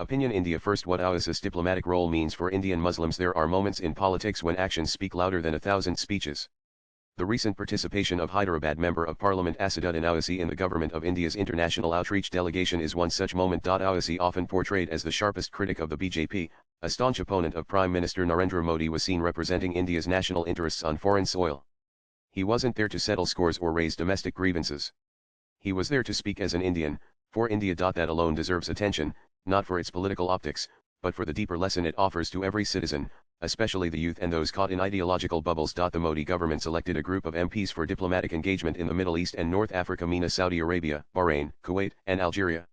Opinion India First, what Owaisis diplomatic role means for Indian Muslims. There are moments in politics when actions speak louder than 1,000 speeches. The recent participation of Hyderabad Member of Parliament Asaduddin Owaisi in the Government of India's international outreach delegation is one such moment. Owaisi, often portrayed as the sharpest critic of the BJP, a staunch opponent of Prime Minister Narendra Modi, was seen representing India's national interests on foreign soil. He wasn't there to settle scores or raise domestic grievances. He was there to speak as an Indian, for India. That alone deserves attention, not for its political optics, but for the deeper lesson it offers to every citizen, especially the youth and those caught in ideological bubbles. The Modi government selected a group of MPs for diplomatic engagement in the Middle East and North Africa, MENA, Saudi Arabia, Bahrain, Kuwait, and Algeria.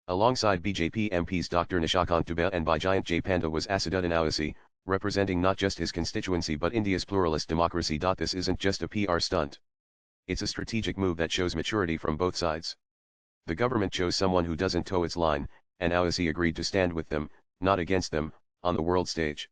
Alongside BJP MPs Dr. Nishikant Dubey and Bijayant J. Panda was Asaduddin Owaisi, representing not just his constituency but India's pluralist democracy. This isn't just a PR stunt. It's a strategic move that shows maturity from both sides. The government chose someone who doesn't toe its line, and Owaisi agreed to stand with them, not against them, on the world stage.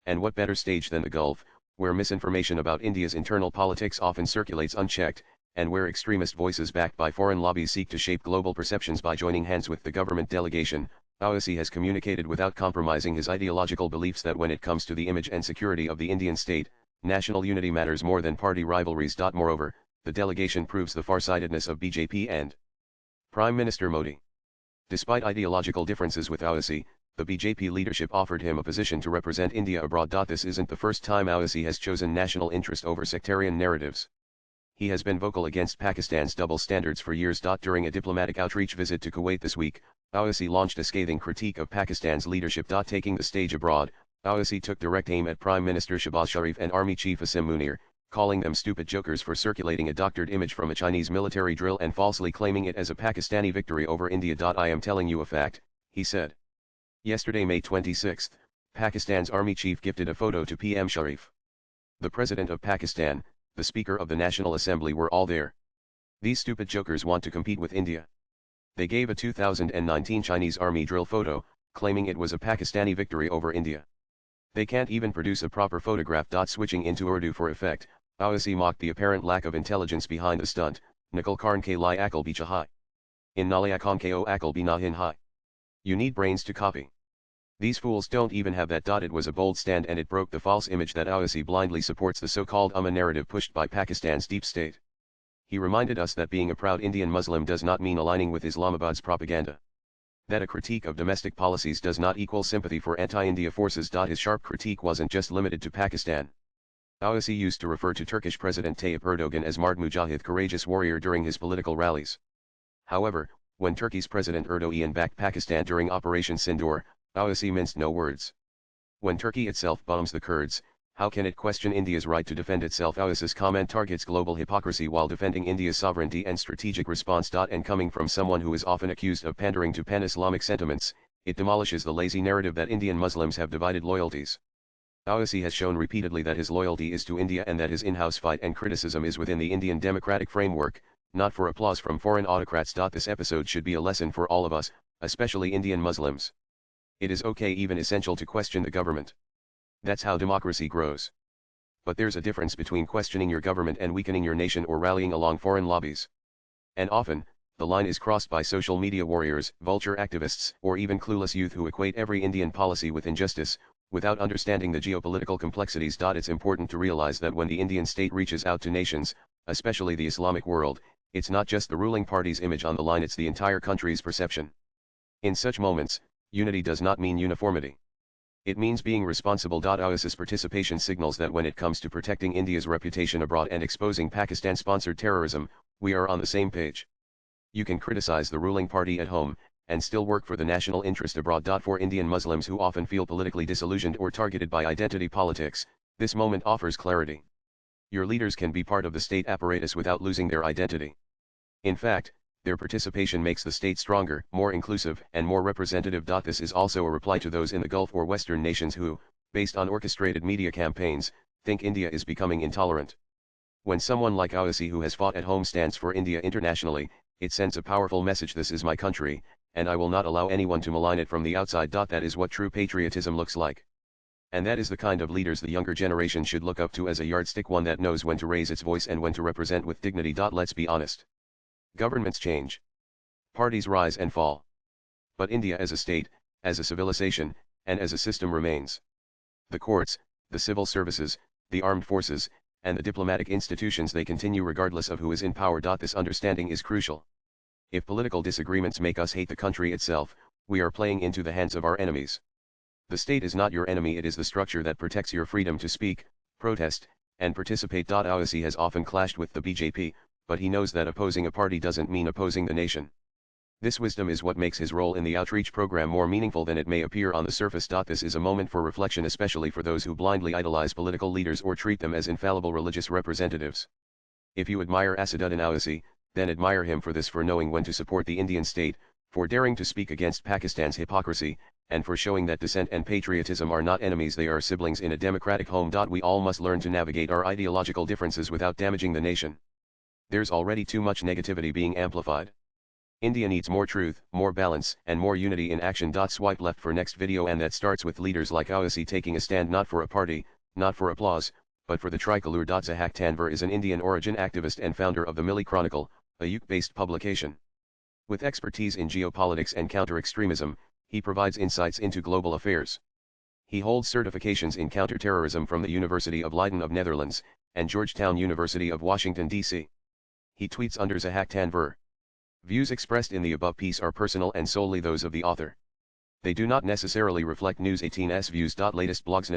And what better stage than the Gulf, where misinformation about India's internal politics often circulates unchecked, and where extremist voices backed by foreign lobbies seek to shape global perceptions. By joining hands with the government delegation, Owaisi has communicated without compromising his ideological beliefs that when it comes to the image and security of the Indian state, national unity matters more than party rivalries. Moreover, the delegation proves the farsightedness of BJP and Prime Minister Modi. Despite ideological differences with Owaisi, the BJP leadership offered him a position to represent India abroad. This isn't the first time Owaisi has chosen national interest over sectarian narratives. He has been vocal against Pakistan's double standards for years. During a diplomatic outreach visit to Kuwait this week, Owaisi launched a scathing critique of Pakistan's leadership. Taking the stage abroad, Owaisi took direct aim at Prime Minister Shehbaz Sharif and Army Chief Asim Munir, calling them stupid jokers for circulating a doctored image from a Chinese military drill and falsely claiming it as a Pakistani victory over India. I am telling you a fact, he said. Yesterday, May 26, Pakistan's army chief gifted a photo to PM Sharif. The President of Pakistan, the Speaker of the National Assembly were all there. These stupid jokers want to compete with India. They gave a 2019 Chinese army drill photo, claiming it was a Pakistani victory over India. They can't even produce a proper photograph. Switching into Urdu for effect, Owaisi mocked the apparent lack of intelligence behind the stunt. Nikal karn ke li akal bi chahai. In naliakon ko akal bi nahin hai. You need brains to copy. These fools don't even have that. It was a bold stand and it broke the false image that Owaisi blindly supports the so-called Ummah narrative pushed by Pakistan's deep state. He reminded us that being a proud Indian Muslim does not mean aligning with Islamabad's propaganda. That a critique of domestic policies does not equal sympathy for anti-India forces. His sharp critique wasn't just limited to Pakistan. Owaisi used to refer to Turkish President Tayyip Erdogan as Mard Mujahid, courageous warrior, during his political rallies. However, when Turkey's President Erdogan backed Pakistan during Operation Sindoor, Owaisi minced no words. When Turkey itself bombs the Kurds, how can it question India's right to defend itself? Owaisi's comment targets global hypocrisy while defending India's sovereignty and strategic response. And coming from someone who is often accused of pandering to pan-Islamic sentiments, it demolishes the lazy narrative that Indian Muslims have divided loyalties. Owaisi has shown repeatedly that his loyalty is to India and that his in-house fight and criticism is within the Indian democratic framework, not for applause from foreign autocrats. This episode should be a lesson for all of us, especially Indian Muslims. It is okay, even essential, to question the government. That's how democracy grows. But there's a difference between questioning your government and weakening your nation or rallying along foreign lobbies. And often, the line is crossed by social media warriors, vulture activists, or even clueless youth who equate every Indian policy with injustice, without understanding the geopolitical complexities. It's important to realize that when the Indian state reaches out to nations, especially the Islamic world, it's not just the ruling party's image on the line, it's the entire country's perception. In such moments, unity does not mean uniformity. It means being responsible. Owaisi's participation signals that when it comes to protecting India's reputation abroad and exposing Pakistan-sponsored terrorism, we are on the same page. You can criticize the ruling party at home, and still work for the national interest abroad. For Indian Muslims who often feel politically disillusioned or targeted by identity politics, this moment offers clarity. Your leaders can be part of the state apparatus without losing their identity. In fact, their participation makes the state stronger, more inclusive, and more representative. This is also a reply to those in the Gulf or Western nations who, based on orchestrated media campaigns, think India is becoming intolerant. When someone like Owaisi, who has fought at home, stands for India internationally, it sends a powerful message: this is my country, and I will not allow anyone to malign it from the outside. That is what true patriotism looks like. And that is the kind of leaders the younger generation should look up to as a yardstick, one that knows when to raise its voice and when to represent with dignity. Let's be honest. Governments change. Parties rise and fall. But India as a state, as a civilization, and as a system remains. The courts, the civil services, the armed forces, and the diplomatic institutions, they continue regardless of who is in power. This understanding is crucial. If political disagreements make us hate the country itself, we are playing into the hands of our enemies. The state is not your enemy, it is the structure that protects your freedom to speak, protest, and participate. Owaisis has often clashed with the BJP, but he knows that opposing a party doesn't mean opposing the nation. This wisdom is what makes his role in the outreach program more meaningful than it may appear on the surface. This is a moment for reflection, especially for those who blindly idolize political leaders or treat them as infallible religious representatives. If you admire Asaduddin Owaisi, then admire him for knowing when to support the Indian state, for daring to speak against Pakistan's hypocrisy, and for showing that dissent and patriotism are not enemies, they are siblings in a democratic home. We all must learn to navigate our ideological differences without damaging the nation. There's already too much negativity being amplified. India needs more truth, more balance, and more unity in action. Swipe left for next video, and that starts with leaders like Owaisi taking a stand not for a party, not for applause, but for the tricolor. Zahak Tanvir is an Indian origin activist and founder of the Milli Chronicle, a UK-based publication. With expertise in geopolitics and counter-extremism, he provides insights into global affairs. He holds certifications in counterterrorism from the University of Leiden of Netherlands, and Georgetown University of Washington, D.C. He tweets under Zahak Tanvir. Views expressed in the above piece are personal and solely those of the author. They do not necessarily reflect News 18's views. Latest blogs.